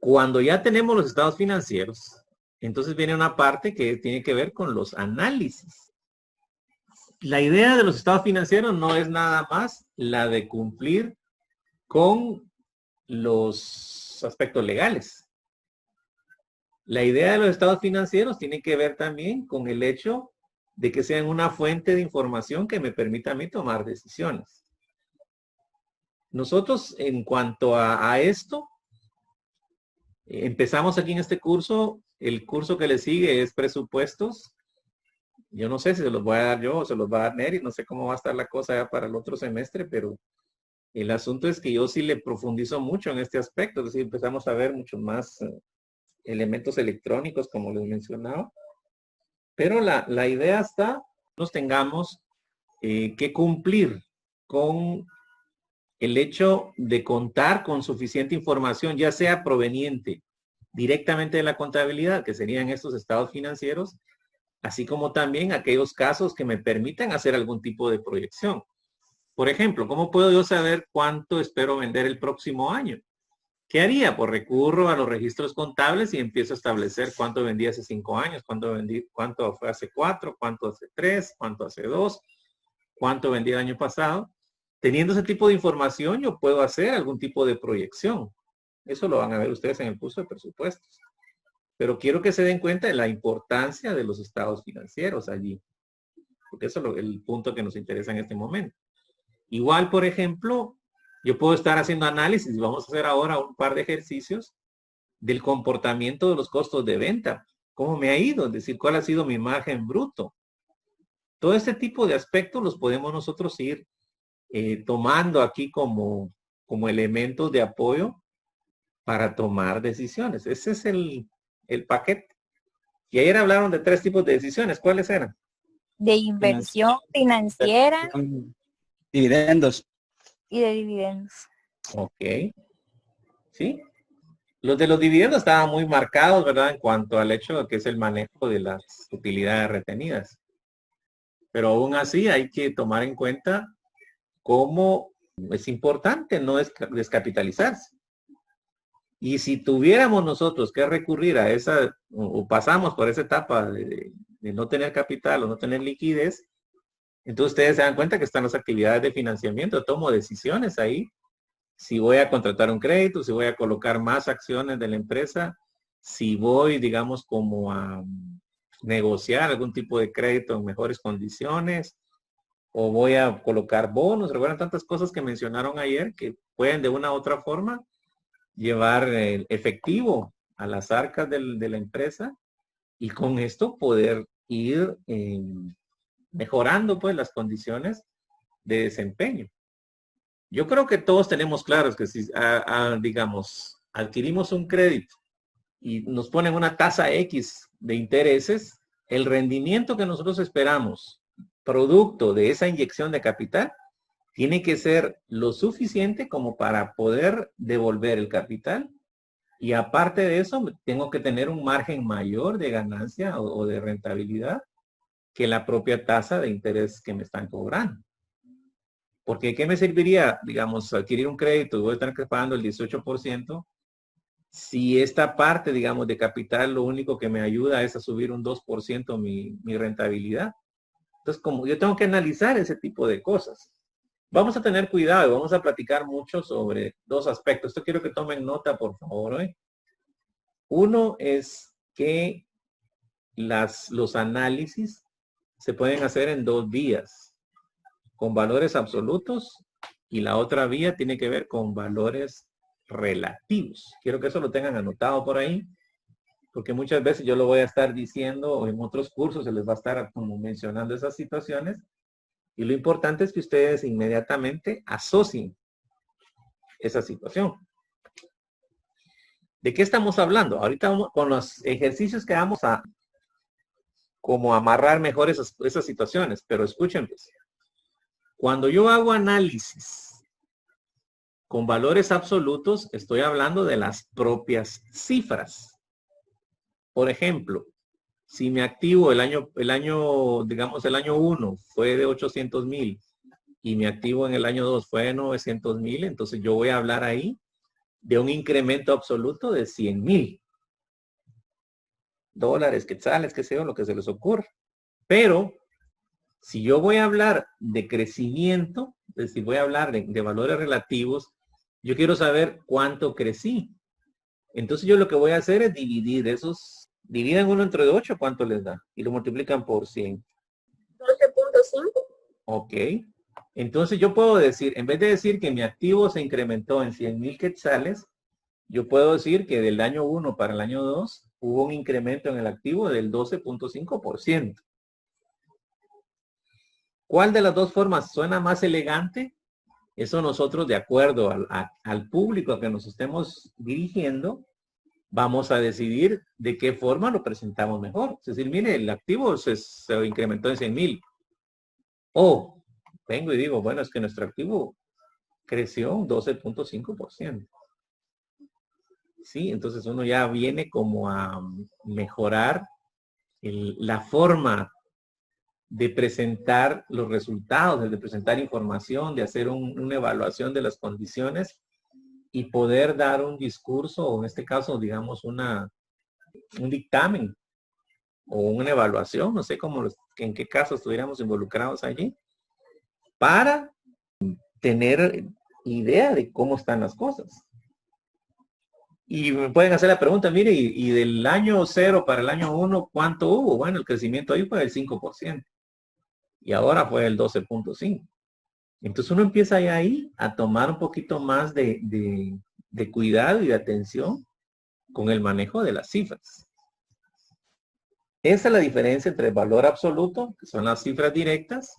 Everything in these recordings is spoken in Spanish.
Cuando ya tenemos los estados financieros, entonces viene una parte que tiene que ver con los análisis. La idea de los estados financieros no es nada más la de cumplir con los aspectos legales. La idea de los estados financieros tiene que ver también con el hecho de que sean una fuente de información que me permita a mí tomar decisiones. Nosotros, en cuanto a esto, empezamos aquí en este curso. El curso que le sigue es presupuestos. Yo no sé si se los voy a dar yo o se los va a dar Neri. No sé cómo va a estar la cosa ya para el otro semestre, pero el asunto es que yo sí le profundizo mucho en este aspecto. Es decir, empezamos a ver muchos más elementos electrónicos, como les mencionaba. Pero la idea está, nos tengamos que cumplir con el hecho de contar con suficiente información, ya sea proveniente directamente de la contabilidad, que serían estos estados financieros, así como también aquellos casos que me permitan hacer algún tipo de proyección. Por ejemplo, ¿cómo puedo yo saber cuánto espero vender el próximo año? ¿Qué haría? Pues recurro a los registros contables y empiezo a establecer cuánto vendí hace 5 años, cuánto fue hace 4, cuánto hace 3, cuánto hace 2, cuánto vendí el año pasado. Teniendo ese tipo de información, yo puedo hacer algún tipo de proyección. Eso lo van a ver ustedes en el curso de presupuestos. Pero quiero que se den cuenta de la importancia de los estados financieros allí, porque eso es el punto que nos interesa en este momento. Igual, por ejemplo, yo puedo estar haciendo análisis, y vamos a hacer ahora un par de ejercicios del comportamiento de los costos de venta. ¿Cómo me ha ido? Es decir, ¿cuál ha sido mi margen bruto? Todo este tipo de aspectos los podemos nosotros ir tomando aquí como elementos de apoyo para tomar decisiones. Ese es el paquete. Y ayer hablaron de 3 tipos de decisiones. ¿Cuáles eran? De inversión financiera Dividendos. y de dividendos. Ok. ¿Sí? Los de los dividendos estaban muy marcados, ¿verdad? En cuanto al hecho de que es el manejo de las utilidades retenidas. Pero aún así hay que tomar en cuenta cómo es importante no descapitalizarse. Y si tuviéramos nosotros que recurrir a esa, o pasamos por esa etapa de no tener capital o no tener liquidez, entonces ustedes se dan cuenta que están las actividades de financiamiento. Tomo decisiones ahí. Si voy a contratar un crédito, si voy a colocar más acciones de la empresa, si voy, digamos, como a negociar algún tipo de crédito en mejores condiciones, o voy a colocar bonos. Recuerdan tantas cosas que mencionaron ayer que pueden de una u otra forma llevar efectivo a las arcas de la empresa y con esto poder ir mejorando pues las condiciones de desempeño. Yo creo que todos tenemos claros que si, digamos, adquirimos un crédito y nos ponen una tasa X de intereses, el rendimiento que nosotros esperamos, producto de esa inyección de capital, tiene que ser lo suficiente como para poder devolver el capital. Y aparte de eso, tengo que tener un margen mayor de ganancia o de rentabilidad que la propia tasa de interés que me están cobrando. Porque ¿qué me serviría, digamos, adquirir un crédito y voy a estar pagando el 18%, si esta parte, digamos, de capital lo único que me ayuda es a subir un 2% mi rentabilidad? Entonces, como yo tengo que analizar ese tipo de cosas. Vamos a tener cuidado y vamos a platicar mucho sobre 2 aspectos. Esto quiero que tomen nota, por favor, hoy. Uno es que los análisis se pueden hacer en 2 vías, con valores absolutos, y la otra vía tiene que ver con valores relativos. Quiero que eso lo tengan anotado por ahí, porque muchas veces yo lo voy a estar diciendo, o en otros cursos se les va a estar como mencionando esas situaciones, y lo importante es que ustedes inmediatamente asocien esa situación. ¿De qué estamos hablando? Ahorita vamos, con los ejercicios que vamos a como amarrar mejor esas situaciones, pero escuchen pues. Cuando yo hago análisis con valores absolutos, estoy hablando de las propias cifras. Por ejemplo, si mi activo digamos, el año 1 fue de 800,000 y mi activo en el año 2 fue de 900,000, entonces yo voy a hablar ahí de un incremento absoluto de 100,000 dólares, quetzales, qué sé yo, lo que se les ocurra. Pero si yo voy a hablar de crecimiento, es decir, voy a hablar de valores relativos, yo quiero saber cuánto crecí. Entonces yo lo que voy a hacer es dividir esos, dividen uno entre 8, ¿cuánto les da? Y lo multiplican por 100. 12.5. Ok. Entonces yo puedo decir, en vez de decir que mi activo se incrementó en 100,000 quetzales, yo puedo decir que del año 1 para el año 2 hubo un incremento en el activo del 12.5%. ¿Cuál de las dos formas suena más elegante? Eso nosotros, de acuerdo al público a que nos estemos dirigiendo, vamos a decidir de qué forma lo presentamos mejor. Es decir, mire, el activo se incrementó en 100,000. O vengo y digo, bueno, es que nuestro activo creció un 12.5%. Sí, entonces uno ya viene como a mejorar la forma de presentar los resultados, de presentar información, de hacer una evaluación de las condiciones y poder dar un discurso, o en este caso, digamos, un dictamen o una evaluación, no sé cómo, en qué caso estuviéramos involucrados allí, para tener idea de cómo están las cosas. Y me pueden hacer la pregunta, mire, y del año 0 para el año 1, ¿cuánto hubo? Bueno, el crecimiento ahí fue del 5%. Y ahora fue el 12.5. Entonces uno empieza ya ahí a tomar un poquito más de cuidado y de atención con el manejo de las cifras. Esa es la diferencia entre el valor absoluto, que son las cifras directas,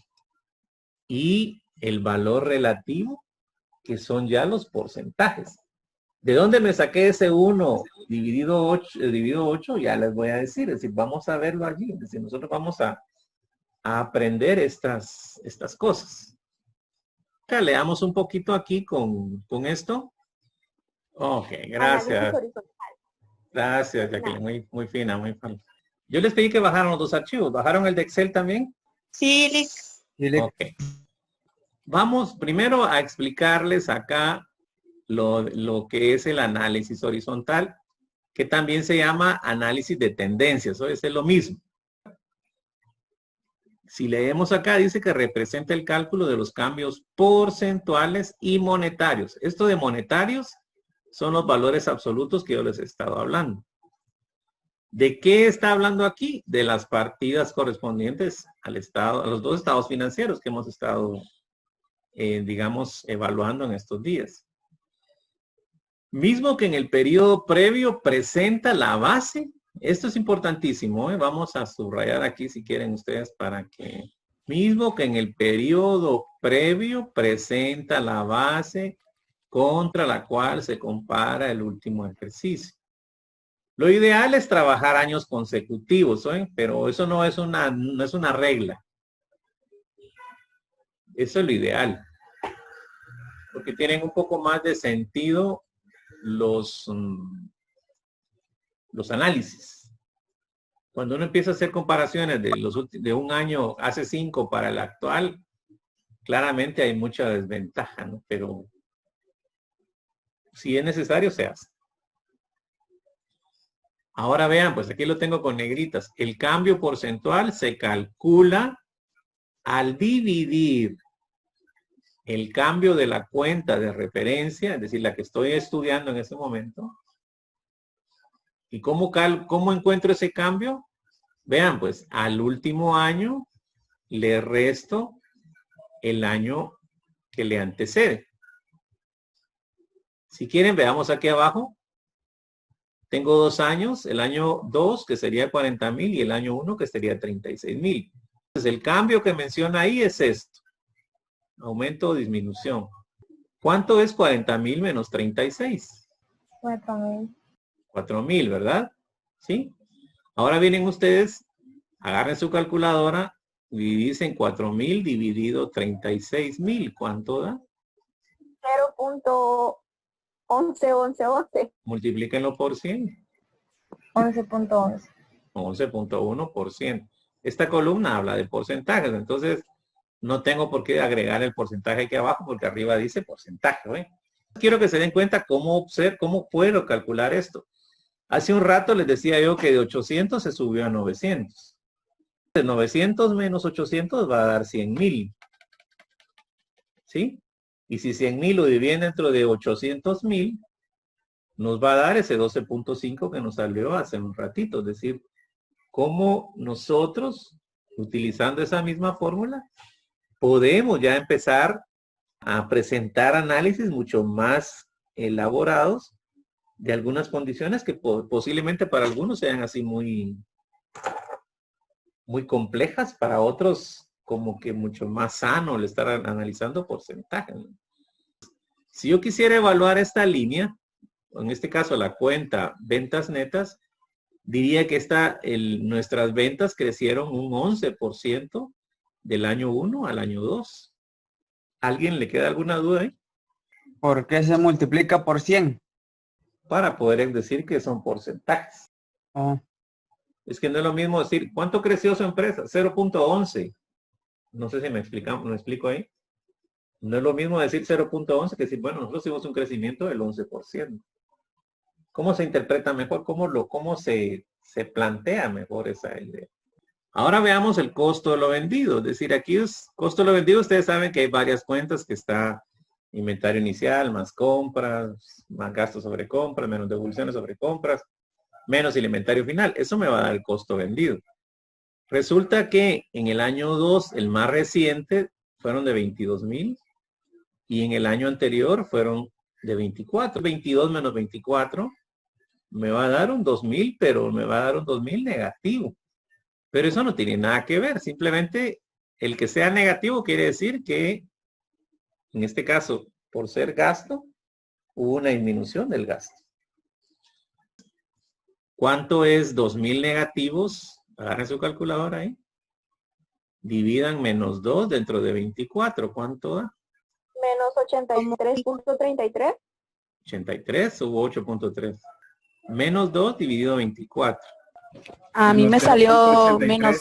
y el valor relativo, que son ya los porcentajes. ¿De dónde me saqué ese 1 dividido 8? Ya les voy a decir. Es decir, vamos a verlo allí. Es decir, nosotros vamos a aprender estas cosas. Ya, leamos un poquito aquí con esto. Ok, gracias. Gracias, Jacqueline. Muy fina, muy fina. Yo les pedí que bajaran los dos archivos. ¿Bajaron el de Excel también? Sí, Liz. Ok. Vamos primero a explicarles acá lo que es el análisis horizontal, que también se llama análisis de tendencias. Eso es lo mismo. Si leemos acá, dice que representa el cálculo de los cambios porcentuales y monetarios. Esto de monetarios son los valores absolutos que yo les he estado hablando. ¿De qué está hablando aquí? De las partidas correspondientes al estado, a los dos estados financieros que hemos estado, digamos, evaluando en estos días. Mismo que en el periodo previo presenta la base. Esto es importantísimo, ¿eh? Vamos a subrayar aquí si quieren ustedes para que... Mismo que en el periodo previo presenta la base contra la cual se compara el último ejercicio. Lo ideal es trabajar años consecutivos, ¿eh? Pero eso no es una regla. Eso es lo ideal. Porque tienen un poco más de sentido los análisis. Cuando uno empieza a hacer comparaciones de un año hace 5 para el actual, claramente hay mucha desventaja, ¿no? Pero si es necesario, se hace. Ahora vean, pues aquí lo tengo con negritas. El cambio porcentual se calcula al dividir el cambio de la cuenta de referencia, es decir, la que estoy estudiando en este momento. ¿Y cómo encuentro ese cambio? Vean, pues al último año le resto el año que le antecede. Si quieren, veamos aquí abajo. Tengo 2 años, el año 2 que sería 40,000 y el año 1 que sería 36,000. Entonces el cambio que menciona ahí es esto. Aumento o disminución. ¿Cuánto es 40,000 menos 36? 4,000. 4,000, ¿verdad? ¿Sí? Ahora vienen ustedes, agarren su calculadora y dicen 4,000 dividido 36,000. ¿Cuánto da? 0.1111. Multiplíquenlo por 100. 11.11. 11.1%. Esta columna habla de porcentajes, entonces no tengo por qué agregar el porcentaje aquí abajo porque arriba dice porcentaje, ¿eh? Quiero que se den cuenta cómo puedo calcular esto. Hace un rato les decía yo que de 800 se subió a 900. De 900 menos 800 va a dar 100,000. ¿Sí? Y si 100,000 lo dividen dentro de 800,000, nos va a dar ese 12.5 que nos salió hace un ratito. Es decir, cómo nosotros, utilizando esa misma fórmula, podemos ya empezar a presentar análisis mucho más elaborados de algunas condiciones que posiblemente para algunos sean así muy, muy complejas, para otros como que mucho más sano el estar analizando porcentajes, ¿no? Si yo quisiera evaluar esta línea, en este caso la cuenta ventas netas, diría que nuestras ventas crecieron un 11% del año 1 al año 2. ¿Alguien le queda alguna duda ahí? ¿Por qué se multiplica por 100? Para poder decir que son porcentajes. Oh, Es que no es lo mismo decir, ¿cuánto creció su empresa? 0.11. No sé si me explico ahí. No es lo mismo decir 0.11 que decir, bueno, nosotros tuvimos un crecimiento del 11%. ¿Cómo se interpreta mejor? ¿Cómo se plantea mejor esa idea? Ahora veamos el costo de lo vendido. Es decir, aquí es costo de lo vendido. Ustedes saben que hay varias cuentas que está inventario inicial, más compras, más gastos sobre compras, menos devoluciones sobre compras, menos el inventario final. Eso me va a dar el costo vendido. Resulta que en el año 2, el más reciente, fueron de 22,000 y en el año anterior fueron de 24. 22 menos 24 me va a dar un 2,000, pero me va a dar un 2,000 negativo. Pero eso no tiene nada que ver. Simplemente el que sea negativo quiere decir que, en este caso, por ser gasto, hubo una disminución del gasto. ¿Cuánto es 2,000 negativos? Agarren su calculadora ahí. Dividan menos 2 dentro de 24. ¿Cuánto da? Menos 83.33. 83 hubo 8.3. Menos 2 dividido 24. A mí me Menos salió 0.83. menos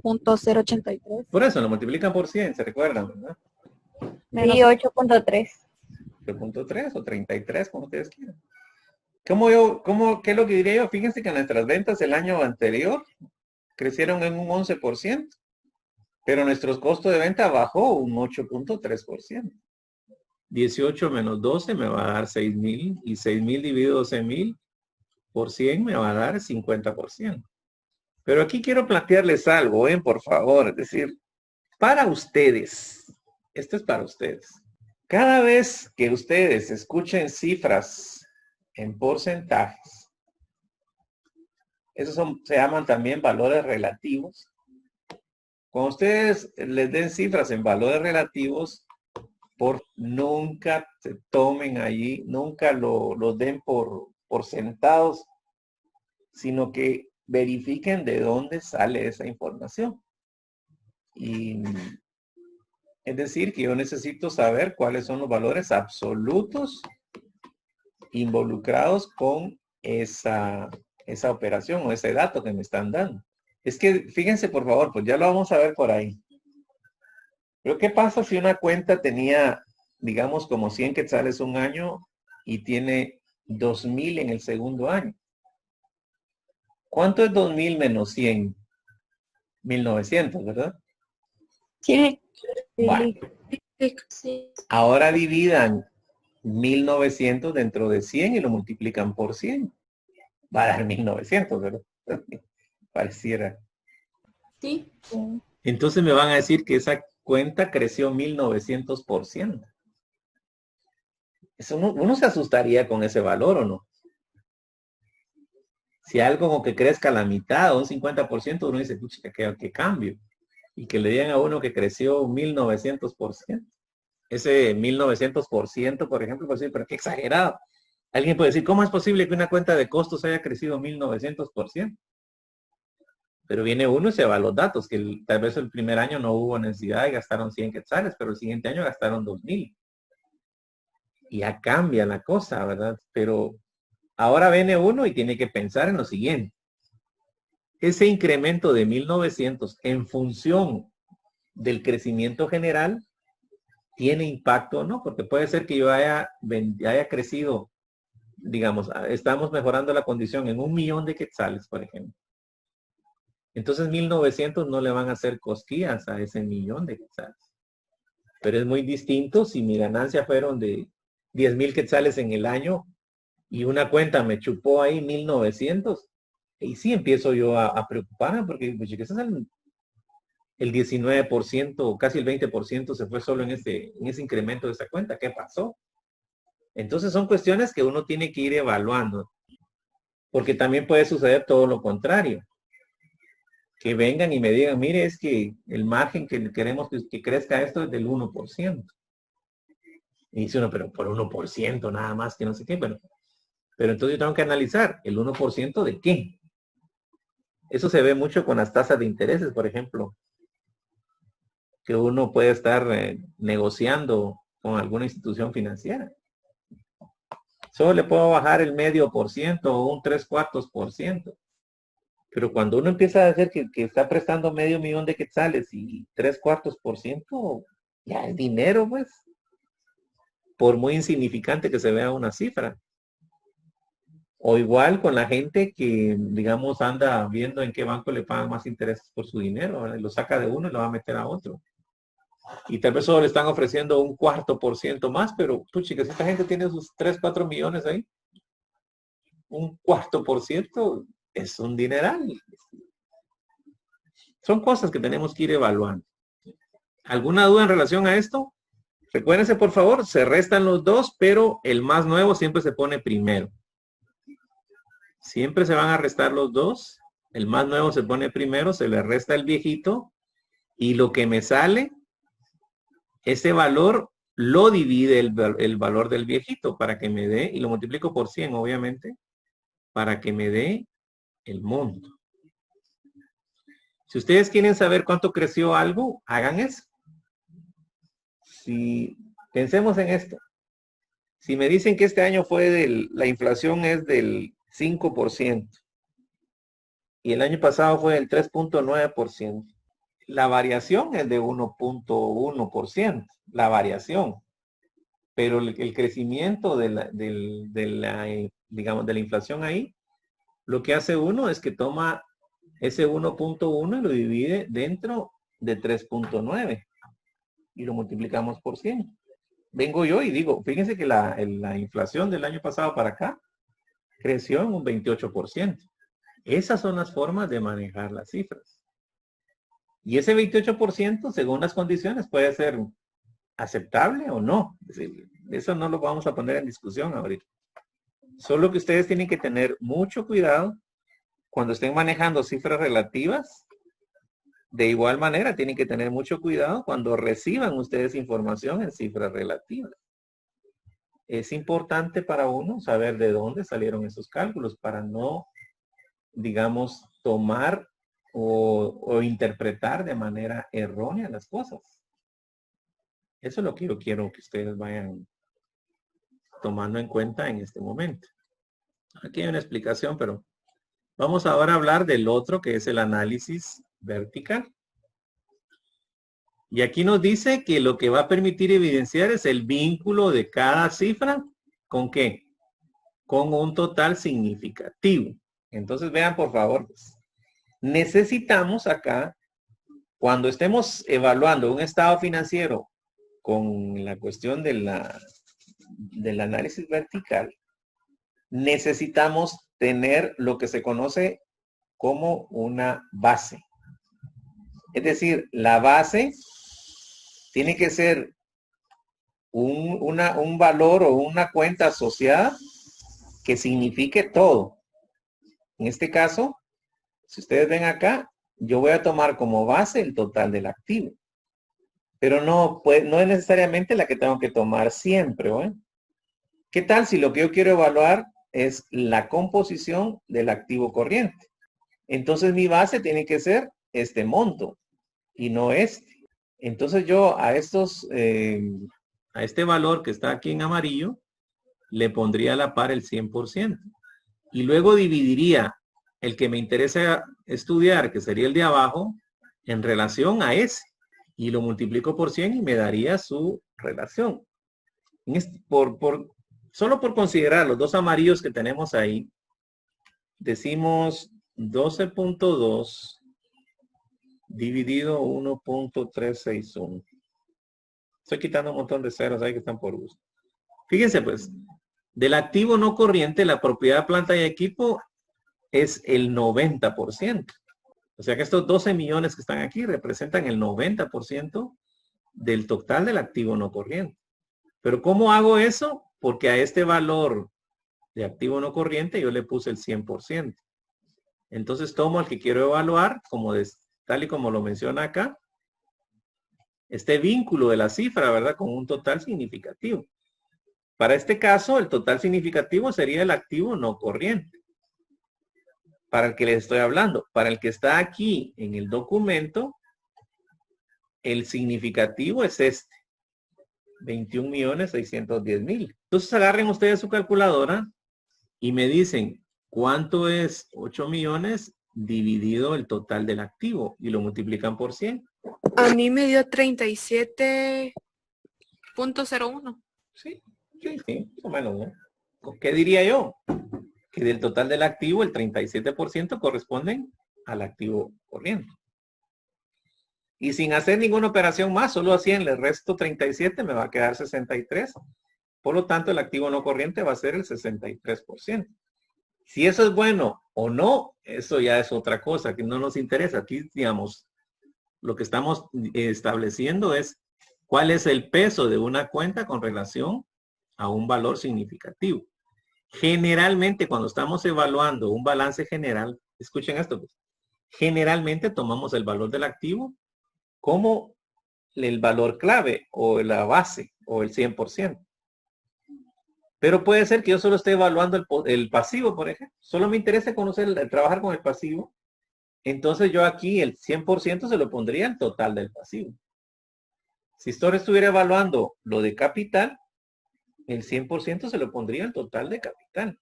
0.083. Por eso lo multiplican por 100, ¿se recuerdan, verdad? Sí, 8.3. 8.3 o 33, como ustedes quieran. ¿Qué es lo que diría yo? Fíjense que nuestras ventas el año anterior crecieron en un 11%, pero nuestros costos de venta bajó un 8.3%. 18 menos 12 me va a dar 6,000 y 6,000 dividido 12,000 por 100 me va a dar 50%. Pero aquí quiero plantearles algo, por favor, es decir, para ustedes, esto es para ustedes. Cada vez que ustedes escuchen cifras en porcentajes, esos se llaman también valores relativos. Cuando ustedes les den cifras en valores relativos, nunca se tomen allí, nunca los den por sentados, sino que verifiquen de dónde sale esa información. Y es decir, que yo necesito saber cuáles son los valores absolutos involucrados con esa operación o ese dato que me están dando. Es que, fíjense por favor, pues ya lo vamos a ver por ahí. Pero ¿qué pasa si una cuenta tenía, digamos, como 100 quetzales un año y tiene 2,000 en el segundo año? ¿Cuánto es 2,000 menos 100? 1,900, ¿verdad? Sí. Bueno, Sí. ahora dividan 1,900 dentro de 100 y lo multiplican por 100. Va a dar 1,900, ¿verdad? Pareciera. Sí. Sí. Entonces me van a decir que esa cuenta creció 1,900%. Eso uno se asustaría con ese valor, ¿o no? Si algo como que crezca a la mitad o un 50%, uno dice, pucha, ¿qué cambio? Y que le digan a uno que creció 1,900%. Ese 1,900%, por ejemplo, puede decir, pero qué exagerado. Alguien puede decir, ¿cómo es posible que una cuenta de costos haya crecido 1,900%? Pero viene uno y se va a los datos, que tal vez el primer año no hubo necesidad y gastaron 100 quetzales, pero el siguiente año gastaron 2,000. Y ya cambia la cosa, ¿verdad? Pero ahora viene uno y tiene que pensar en lo siguiente. Ese incremento de 1,900 en función del crecimiento general tiene impacto o no, porque puede ser que yo haya crecido, digamos, estamos mejorando la condición en 1.000.000 de quetzales, por ejemplo. Entonces 1.900 no le van a hacer cosquillas a ese 1.000.000 de quetzales. Pero es muy distinto si mi ganancia fueron de 10.000 quetzales en el año y una cuenta me chupó ahí 1.900. Y sí empiezo yo a preocuparme porque pues, el 19%, casi el 20% se fue solo en ese incremento de esa cuenta. ¿Qué pasó? Entonces son cuestiones que uno tiene que ir evaluando. Porque también puede suceder todo lo contrario. Que vengan y me digan, mire, es que el margen que queremos que crezca esto es del 1%. Y dice uno, pero por 1% nada más, que no sé qué. Pero entonces yo tengo que analizar, ¿el 1% de qué? Eso se ve mucho con las tasas de intereses, por ejemplo. Que uno puede estar negociando con alguna institución financiera. Solo le puedo bajar el 0,5% o un 3/4. Pero cuando uno empieza a hacer que está prestando 500.000 de quetzales y 3/4, ya es dinero, pues. Por muy insignificante que se vea una cifra. O igual con la gente que, digamos, anda viendo en qué banco le pagan más intereses por su dinero, ¿verdad? Lo saca de uno y lo va a meter a otro. Y tal vez solo le están ofreciendo un 0,25% más, pero tú, chicas, esta gente tiene sus 3, 4 millones ahí. Un 0,25% es un dineral. Son cosas que tenemos que ir evaluando. ¿Alguna duda en relación a esto? Recuérdense, por favor, se restan los dos, pero el más nuevo siempre se pone primero. Siempre se van a restar los dos. El más nuevo se pone primero, se le resta el viejito. Y lo que me sale, ese valor lo divide el valor del viejito para que me dé, y lo multiplico por 100, obviamente, para que me dé el monto. Si ustedes quieren saber cuánto creció algo, hagan eso. Si pensemos en esto. Si me dicen que este año la inflación es del 5% y el año pasado fue del 3,9%, la variación es de 1,1%, la variación. Pero el crecimiento digamos, de la inflación ahí, lo que hace uno es que toma ese 1,1 y lo divide dentro de 3,9 y lo multiplicamos por 100. Vengo yo y digo, fíjense que la inflación del año pasado para acá creció en un 28%. Esas son las formas de manejar las cifras. Y ese 28%, según las condiciones, puede ser aceptable o no. Es decir, eso no lo vamos a poner en discusión ahorita. Solo que ustedes tienen que tener mucho cuidado cuando estén manejando cifras relativas. De igual manera, tienen que tener mucho cuidado cuando reciban ustedes información en cifras relativas. Es importante para uno saber de dónde salieron esos cálculos para no, digamos, tomar o interpretar de manera errónea las cosas. Eso es lo que yo quiero que ustedes vayan tomando en cuenta en este momento. Aquí hay una explicación, pero vamos ahora a hablar del otro, que es el análisis vertical. Y aquí nos dice que lo que va a permitir evidenciar es el vínculo de cada cifra. ¿Con qué? Con un total significativo. Entonces vean, por favor, necesitamos acá, cuando estemos evaluando un estado financiero con la cuestión del análisis vertical, necesitamos tener lo que se conoce como una base. Es decir, la base tiene que ser un valor o una cuenta asociada que signifique todo. En este caso, si ustedes ven acá, yo voy a tomar como base el total del activo. Pero no es necesariamente la que tengo que tomar siempre, ¿eh? ¿Qué tal si lo que yo quiero evaluar es la composición del activo corriente? Entonces mi base tiene que ser este monto y no este. Entonces yo a este valor que está aquí en amarillo, le pondría a la par el 100%. Y luego dividiría el que me interesa estudiar, que sería el de abajo, en relación a ese. Y lo multiplico por 100 y me daría su relación. Solo por considerar los dos amarillos que tenemos ahí, decimos 12.2 dividido 1.361. Estoy quitando un montón de ceros ahí que están por gusto. Fíjense pues, del activo no corriente, la propiedad, planta y equipo es el 90%. O sea que estos 12 millones que están aquí representan el 90% del total del activo no corriente. Pero ¿cómo hago eso? Porque a este valor de activo no corriente yo le puse el 100%. Entonces tomo el que quiero evaluar, tal y como lo menciona acá, este vínculo de la cifra, ¿verdad? Con un total significativo. Para este caso, el total significativo sería el activo no corriente. Para el que les estoy hablando. Para el que está aquí en el documento, el significativo es este. 21.610.000. Entonces agarren ustedes su calculadora y me dicen cuánto es 8 millones dividido el total del activo y lo multiplican por 100. A mí me dio 37.01. Sí, más o menos, ¿no? ¿Qué diría yo? Que del total del activo, el 37% corresponden al activo corriente. Y sin hacer ninguna operación más, solo así en el resto 37 me va a quedar 63. Por lo tanto, el activo no corriente va a ser el 63%. Si eso es bueno o no, eso ya es otra cosa que no nos interesa. Aquí, digamos, lo que estamos estableciendo es cuál es el peso de una cuenta con relación a un valor significativo. Generalmente, cuando estamos evaluando un balance general, escuchen esto, pues, generalmente tomamos el valor del activo como el valor clave o la base o el 100%. Pero puede ser que yo solo esté evaluando el pasivo, por ejemplo. Solo me interesa trabajar con el pasivo. Entonces yo aquí el 100% se lo pondría al total del pasivo. Si solo estuviera evaluando lo de capital, el 100% se lo pondría al total de capital.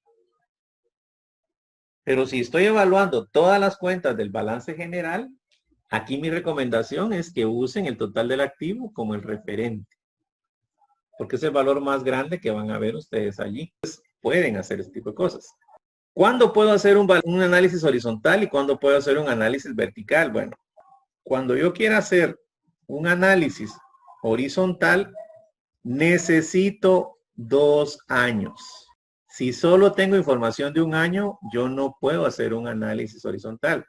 Pero si estoy evaluando todas las cuentas del balance general, aquí mi recomendación es que usen el total del activo como el referente. Porque es el valor más grande que van a ver ustedes allí. Entonces, pueden hacer este tipo de cosas. ¿Cuándo puedo hacer un análisis horizontal y cuándo puedo hacer un análisis vertical? Bueno, cuando yo quiera hacer un análisis horizontal, necesito 2 años. Si solo tengo información de un año, yo no puedo hacer un análisis horizontal.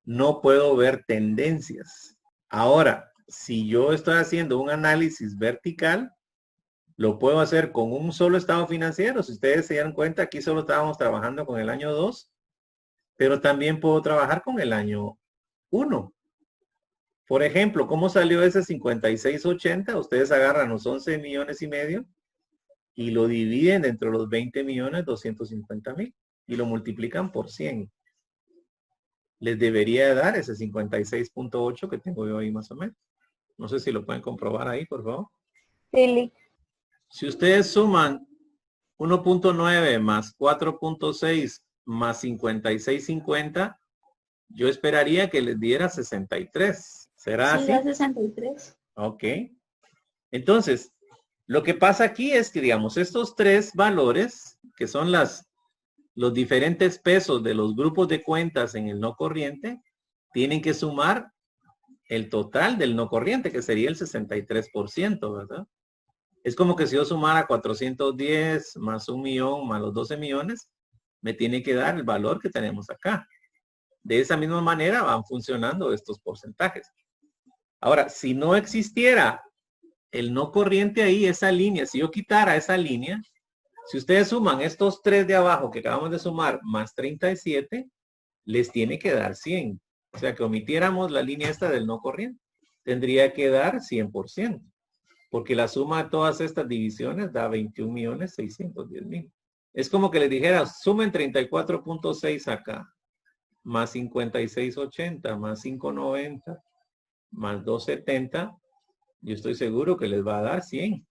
No puedo ver tendencias. Ahora, si yo estoy haciendo un análisis vertical, lo puedo hacer con un solo estado financiero. Si ustedes se dan cuenta, aquí solo estábamos trabajando con el año 2, pero también puedo trabajar con el año 1. Por ejemplo, ¿cómo salió ese 56.80? Ustedes agarran los 11 millones y medio y lo dividen entre los 20.250.000 y lo multiplican por 100. Les debería dar ese 56.8 que tengo yo ahí más o menos. No sé si lo pueden comprobar ahí, por favor. Sí. Si ustedes suman 1.9 más 4.6 más 56.50, yo esperaría que les diera 63. ¿Será así? Sí, da 63. Ok. Entonces, lo que pasa aquí es que, digamos, estos tres valores, que son los diferentes pesos de los grupos de cuentas en el no corriente, tienen que sumar el total del no corriente, que sería el 63%, ¿verdad? Es como que si yo sumara 410 más 1 millón más los 12 millones, me tiene que dar el valor que tenemos acá. De esa misma manera van funcionando estos porcentajes. Ahora, si no existiera el no corriente ahí, esa línea, si yo quitara esa línea, si ustedes suman estos tres de abajo que acabamos de sumar más 37, les tiene que dar 100. O sea, que omitiéramos la línea esta del no corriente. Tendría que dar 100%. Porque la suma de todas estas divisiones da 21.610.000. Es como que les dijera, sumen 34.6 acá, más 56.80, más 5.90, más 2.70. Yo estoy seguro que les va a dar 100.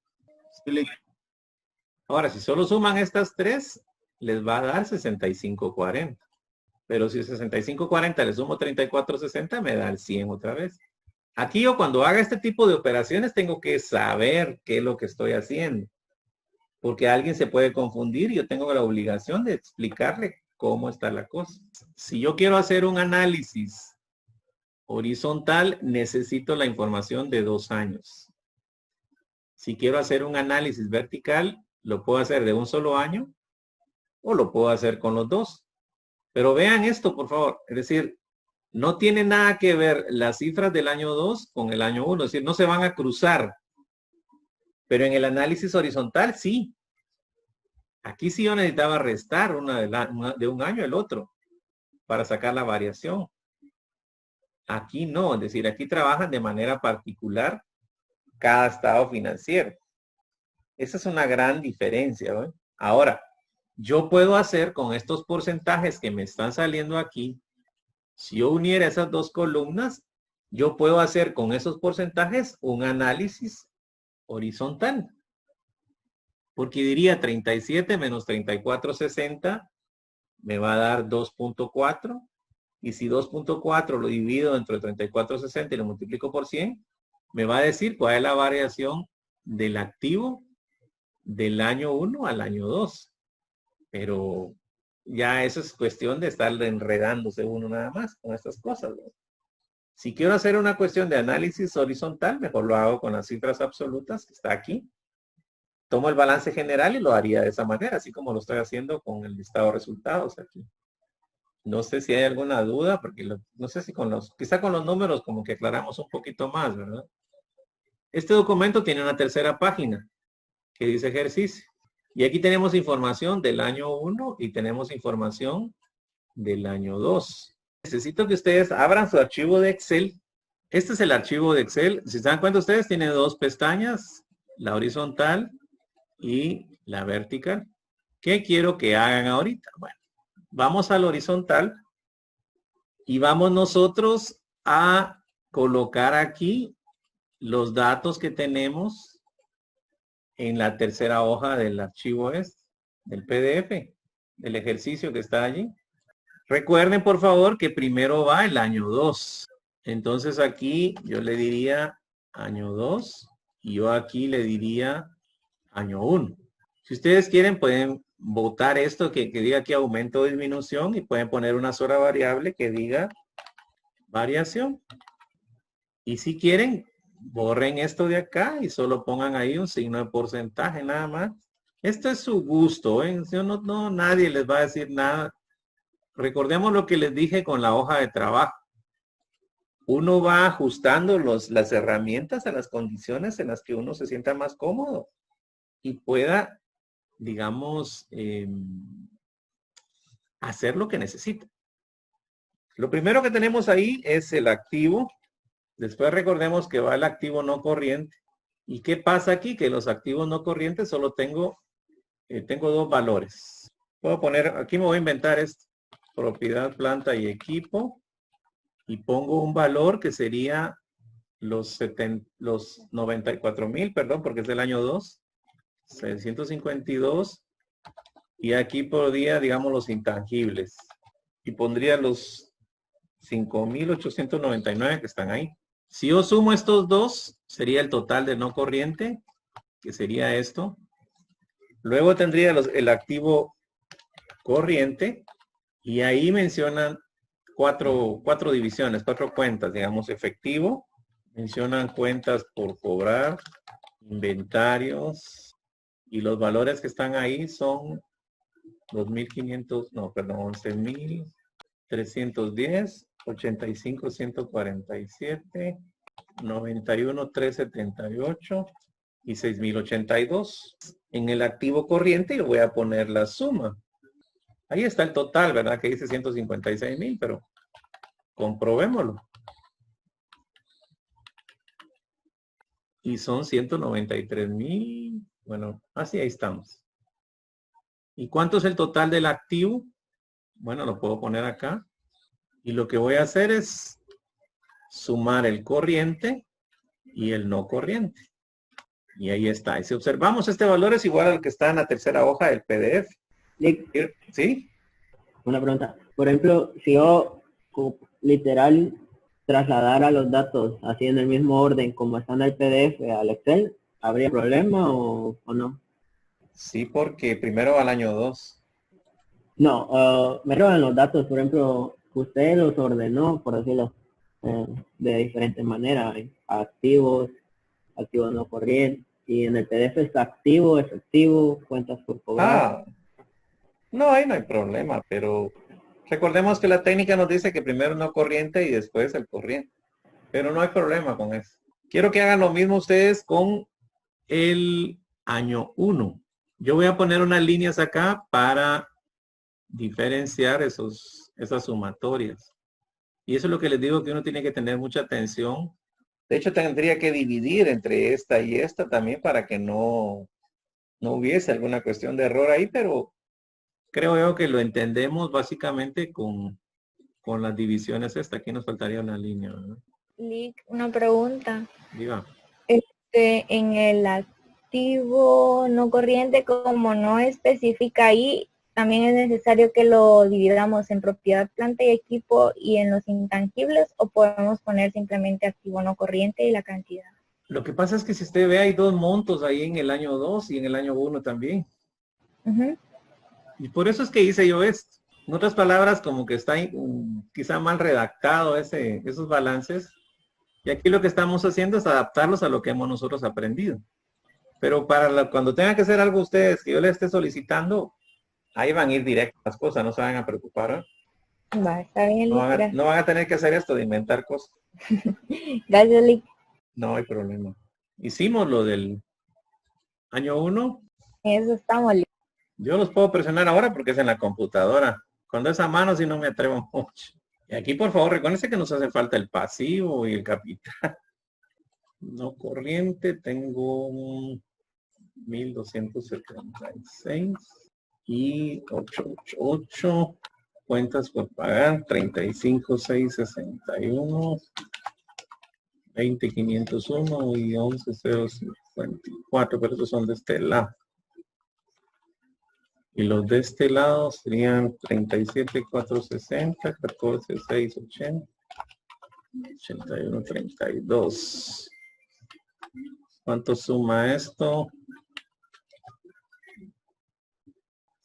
Ahora, si solo suman estas tres, les va a dar 65.40. Pero si 65.40 le sumo 34.60, me da el 100 otra vez. Aquí yo cuando haga este tipo de operaciones tengo que saber qué es lo que estoy haciendo. Porque alguien se puede confundir y yo tengo la obligación de explicarle cómo está la cosa. Si yo quiero hacer un análisis horizontal, necesito la información de 2 años. Si quiero hacer un análisis vertical, lo puedo hacer de un solo año o lo puedo hacer con los dos. Pero vean esto, por favor. Es decir, no tiene nada que ver las cifras del año 2 con el año 1. Es decir, no se van a cruzar. Pero en el análisis horizontal, sí. Aquí sí yo necesitaba restar de un año al otro para sacar la variación. Aquí no, es decir, aquí trabajan de manera particular cada estado financiero. Esa es una gran diferencia, ¿no? Ahora, yo puedo hacer con estos porcentajes que me están saliendo aquí, si yo uniera esas dos columnas, yo puedo hacer con esos porcentajes un análisis horizontal. Porque diría 37 menos 34,60 me va a dar 2.4. Y si 2.4 lo divido entre 34,60 y lo multiplico por 100, me va a decir cuál es la variación del activo del año 1 al año 2. Pero ya eso es cuestión de estar enredándose uno nada más con estas cosas, ¿no? Si quiero hacer una cuestión de análisis horizontal, mejor lo hago con las cifras absolutas que está aquí. Tomo el balance general y lo haría de esa manera, así como lo estoy haciendo con el listado de resultados aquí. No sé si hay alguna duda, porque no sé si quizá con los números como que aclaramos un poquito más, ¿verdad? Este documento tiene una tercera página que dice ejercicio. Y aquí tenemos información del año 1 y tenemos información del año 2. Necesito que ustedes abran su archivo de Excel. Este es el archivo de Excel. Si se dan cuenta ustedes, tiene 2 pestañas, la horizontal y la vertical. ¿Qué quiero que hagan ahorita? Bueno, vamos al horizontal y vamos nosotros a colocar aquí los datos que tenemos en la tercera hoja del archivo del PDF, del ejercicio que está allí. Recuerden, por favor, que primero va el año 2. Entonces aquí yo le diría año 2 y yo aquí le diría año 1. Si ustedes quieren, pueden votar esto que diga aquí aumento o disminución y pueden poner una sola variable que diga variación. Y si quieren, borren esto de acá y solo pongan ahí un signo de porcentaje nada más. Esto es su gusto, ¿eh? No, nadie les va a decir nada. Recordemos lo que les dije con la hoja de trabajo. Uno va ajustando las herramientas a las condiciones en las que uno se sienta más cómodo y pueda, digamos, hacer lo que necesita. Lo primero que tenemos ahí es el activo. Después recordemos que va el activo no corriente. ¿Y qué pasa aquí? Que los activos no corrientes solo tengo 2 valores. Puedo poner, aquí me voy a inventar esto. Propiedad, planta y equipo. Y pongo un valor que sería los 94,000, perdón, porque es del año 2. 652. Y aquí podría, digamos, los intangibles. Y pondría los 5,899 que están ahí. Si yo sumo estos dos, sería el total de no corriente, que sería esto. Luego tendría el activo corriente. Y ahí mencionan cuatro divisiones, 4 cuentas, digamos, efectivo. Mencionan cuentas por cobrar, inventarios. Y los valores que están ahí son 11,310, 85,147, 91,378 y 6,082. En el activo corriente yo voy a poner la suma. Ahí está el total, ¿verdad? Que dice 156,000, pero comprobémoslo. Y son 193,000. Bueno, así ahí estamos. ¿Y cuánto es el total del activo? Bueno, lo puedo poner acá. Y lo que voy a hacer es sumar el corriente y el no corriente. Y ahí está. Y si observamos, este valor es igual al que está en la tercera hoja del PDF. ¿Sí? Una pregunta. Por ejemplo, si yo literal trasladara los datos así en el mismo orden como están en el PDF al Excel, ¿habría problema o no? Sí, porque primero va al año 2. No, me roban los datos, por ejemplo, usted los ordenó, por decirlo, de diferentes maneras, activos, activos no corrientes, y en el PDF está activo, efectivo, cuentas por cobrar. No, ahí no hay problema, pero recordemos que la técnica nos dice que primero no corriente y después el corriente. Pero no hay problema con eso. Quiero que hagan lo mismo ustedes con el año 1. Yo voy a poner unas líneas acá para diferenciar esas sumatorias. Y eso es lo que les digo, que uno tiene que tener mucha atención. De hecho, tendría que dividir entre esta y esta también para que no hubiese alguna cuestión de error ahí, pero creo yo que lo entendemos básicamente con las divisiones esta. Aquí nos faltaría una línea, ¿verdad? Lick, una pregunta. Diga. En el activo no corriente, como no especifica ahí, también es necesario que lo dividamos en propiedad, planta y equipo y en los intangibles, o podemos poner simplemente activo no corriente y la cantidad. Lo que pasa es que si usted ve, hay dos montos ahí en el año 2 y en el año 1 también. Uh-huh. Y por eso es que hice yo esto. En otras palabras, como que está quizá mal redactado esos balances. Y aquí lo que estamos haciendo es adaptarlos a lo que hemos nosotros aprendido. Pero cuando tengan que hacer algo ustedes que yo les esté solicitando, ahí van a ir directas las cosas, no se van a preocupar. ¿Eh? Va, está bien, No Lick. no van a tener que hacer esto de inventar cosas. Gracias, Lick. No hay problema. Hicimos lo del año 1. Eso estamos, Lick. Yo los puedo presionar ahora porque es en la computadora. Cuando es a mano sí no me atrevo mucho. Y aquí por favor recuérdense que nos hace falta el pasivo y el capital. No corriente, tengo 1276 y 888. Cuentas por pagar, 35,661, 20,501 y 11,054, pero esos son de este lado. Y los de este lado serían 37,460, 14,680, 81,32. ¿Cuánto suma esto?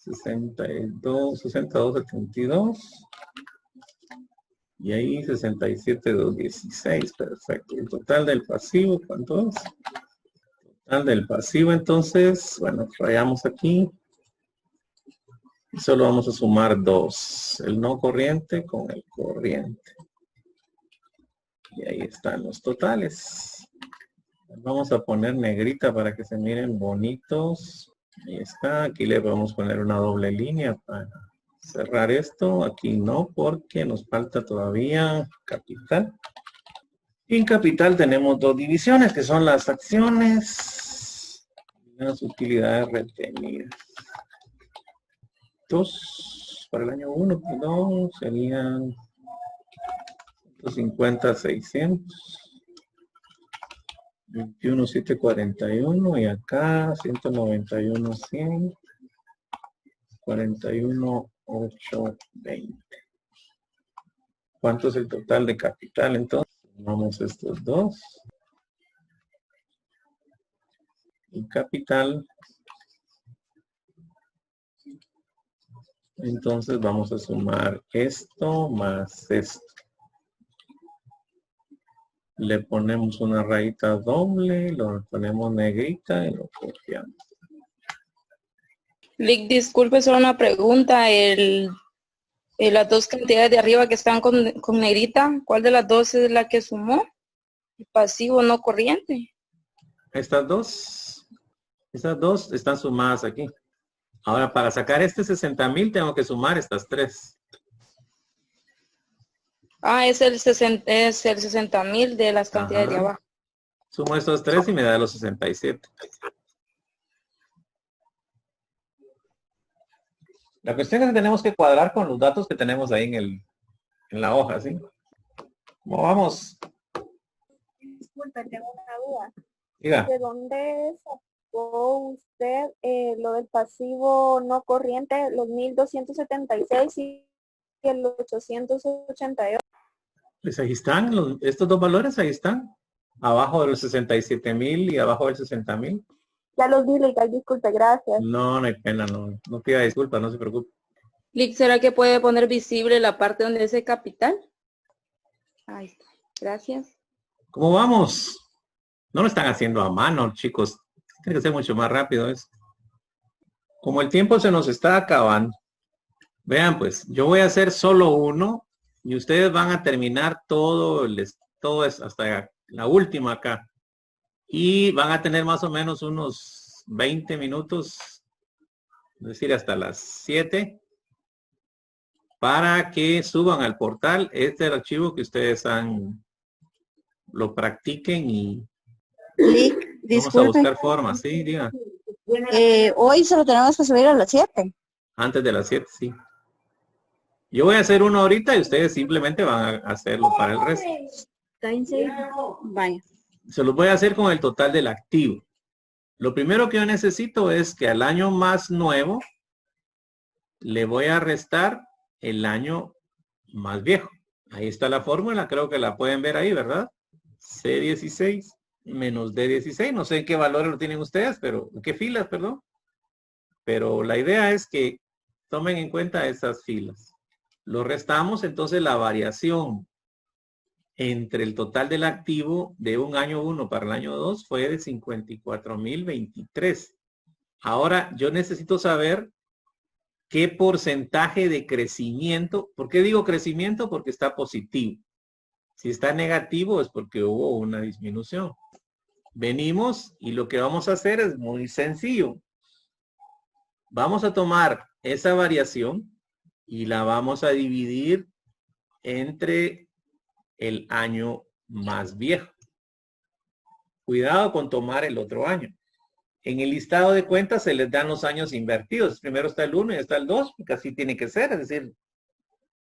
62,72. Y ahí 67,216. Perfecto. El total del pasivo, ¿cuánto es? Total del pasivo, entonces, bueno, rayamos aquí. Y solo vamos a sumar 2. El no corriente con el corriente. Y ahí están los totales. Vamos a poner negrita para que se miren bonitos. Ahí está. Aquí le vamos a poner una doble línea para cerrar esto. Aquí no, porque nos falta todavía capital. Y en capital tenemos dos divisiones, que son las acciones y las utilidades retenidas. 2 para el año 1, perdón, serían 150,600. 21,741 y acá 191,100. 41,820. ¿Cuánto es el total de capital entonces? Sumamos estos dos. Y capital. Entonces vamos a sumar esto más esto. Le ponemos una rayita doble, lo ponemos negrita y lo copiamos. Lick, disculpe, solo una pregunta. Las dos cantidades de arriba que están con negrita, ¿cuál de las dos es la que sumó? El pasivo no corriente. Estas dos están sumadas aquí. Ahora, para sacar este 60,000 tengo que sumar estas tres. Ah, es el 60,000 de las cantidades de abajo. Sumo estos tres y me da los 67. La cuestión es que tenemos que cuadrar con los datos que tenemos ahí en la hoja, ¿sí? ¿Cómo vamos? Disculpe, tengo una duda. Diga. ¿De dónde sacó usted lo del pasivo no corriente, los 1,276 y el 888? Pues ahí están, estos dos valores ahí están. Abajo de los 67,000 y abajo del 60,000. Ya los vi, legal, disculpe, gracias. No, no hay pena, no pida disculpas, no se preocupe. Lick, ¿será que puede poner visible la parte donde dice capital? Ahí está. Gracias. ¿Cómo vamos? No lo están haciendo a mano, chicos. Tiene que ser mucho más rápido eso. Como el tiempo se nos está acabando, vean pues, yo voy a hacer solo uno y ustedes van a terminar todo es hasta la última acá. Y van a tener más o menos unos 20 minutos, es decir, hasta las 7, para que suban al portal este archivo que ustedes lo practiquen y Lick, vamos a disculpe. buscar formas, sí, diga. Hoy se lo tenemos que subir a las 7. Antes de las 7, sí. Yo voy a hacer uno ahorita y ustedes simplemente van a hacerlo para el resto. Vaya. Se los voy a hacer con el total del activo. Lo primero que yo necesito es que al año más nuevo le voy a restar el año más viejo. Ahí está la fórmula, creo que la pueden ver ahí, ¿verdad? C16 menos D16. No sé en qué valores lo tienen ustedes, pero qué filas, perdón. Pero la idea es que tomen en cuenta esas filas. Lo restamos, entonces la variación entre el total del activo de un año 1 para el año 2 fue de 54,023. Ahora yo necesito saber qué porcentaje de crecimiento. ¿Por qué digo crecimiento? Porque está positivo. Si está negativo es porque hubo una disminución. Venimos y lo que vamos a hacer es muy sencillo. Vamos a tomar esa variación y la vamos a dividir entre el año más viejo. Cuidado con tomar el otro año. En el listado de cuentas se les dan los años invertidos. Primero está el 1 y está el 2, porque así tiene que ser. Es decir,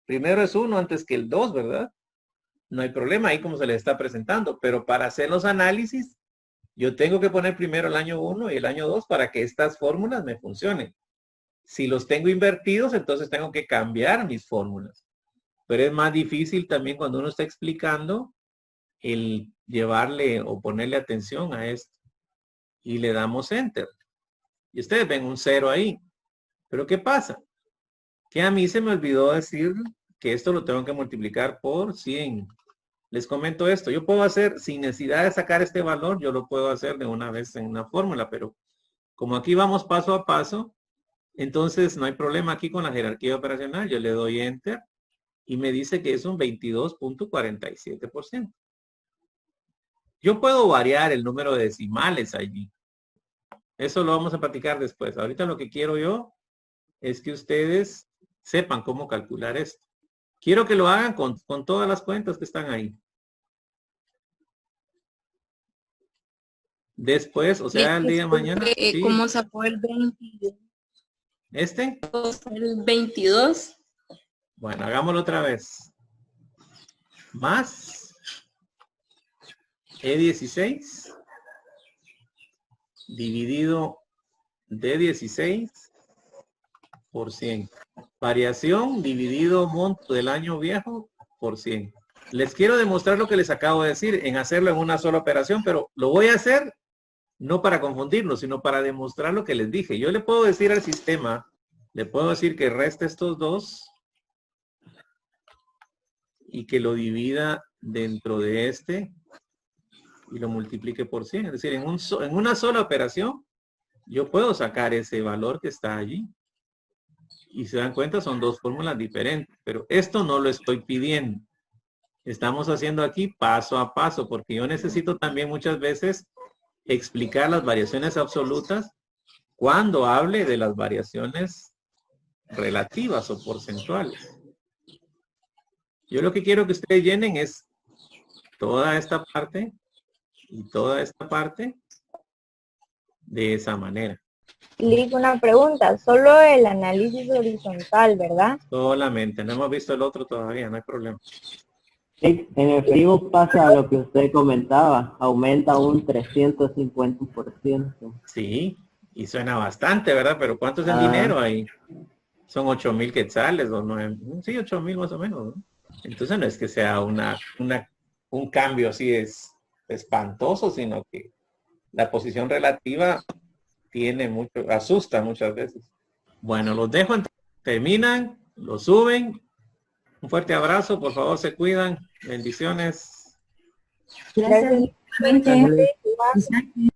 primero es 1 antes que el 2, ¿verdad? No hay problema ahí como se les está presentando. Pero para hacer los análisis, yo tengo que poner primero el año 1 y el año 2 para que estas fórmulas me funcionen. Si los tengo invertidos, entonces tengo que cambiar mis fórmulas. Pero es más difícil también cuando uno está explicando el llevarle o ponerle atención a esto. Y le damos Enter. Y ustedes ven un 0 ahí. Pero ¿qué pasa? Que a mí se me olvidó decir que esto lo tengo que multiplicar por 100. Les comento esto. Yo puedo hacer, sin necesidad de sacar este valor, yo lo puedo hacer de una vez en una fórmula. Pero como aquí vamos paso a paso, entonces no hay problema aquí con la jerarquía operacional. Yo le doy Enter. Y me dice que es un 22,47%. Yo puedo variar el número de decimales allí. Eso lo vamos a platicar después. Ahorita lo que quiero yo es que ustedes sepan cómo calcular esto. Quiero que lo hagan con todas las cuentas que están ahí. Después, o sea, el día de mañana. Sí. ¿Cómo sacó el 22? ¿Este? El 22. Bueno, hagámoslo otra vez. Más E16 dividido D16 por 100. Variación dividido monto del año viejo por 100. Les quiero demostrar lo que les acabo de decir en hacerlo en una sola operación, pero lo voy a hacer no para confundirlo, sino para demostrar lo que les dije. Yo le puedo decir al sistema, le puedo decir que reste estos dos y que lo divida dentro de este y lo multiplique por 100. Es decir, en una sola operación yo puedo sacar ese valor que está allí. Y se dan cuenta, son dos fórmulas diferentes. Pero esto no lo estoy pidiendo. Estamos haciendo aquí paso a paso, porque yo necesito también muchas veces explicar las variaciones absolutas cuando hable de las variaciones relativas o porcentuales. Yo lo que quiero que ustedes llenen es toda esta parte y toda esta parte de esa manera. Lick, una pregunta, solo el análisis horizontal, ¿verdad? Solamente, no hemos visto el otro todavía, no hay problema. En efectivo pasa lo que usted comentaba, aumenta un 350%. Sí, y suena bastante, ¿verdad? Pero ¿cuánto es el dinero ahí? Son 8,000 quetzales o 9. Sí, 8,000 más o menos, ¿no? Entonces no es que sea un cambio así es espantoso, sino que la posición relativa tiene mucho, asusta muchas veces. Bueno, los dejo, terminan, los suben. Un fuerte abrazo, por favor, se cuidan. Bendiciones. Gracias. Gracias.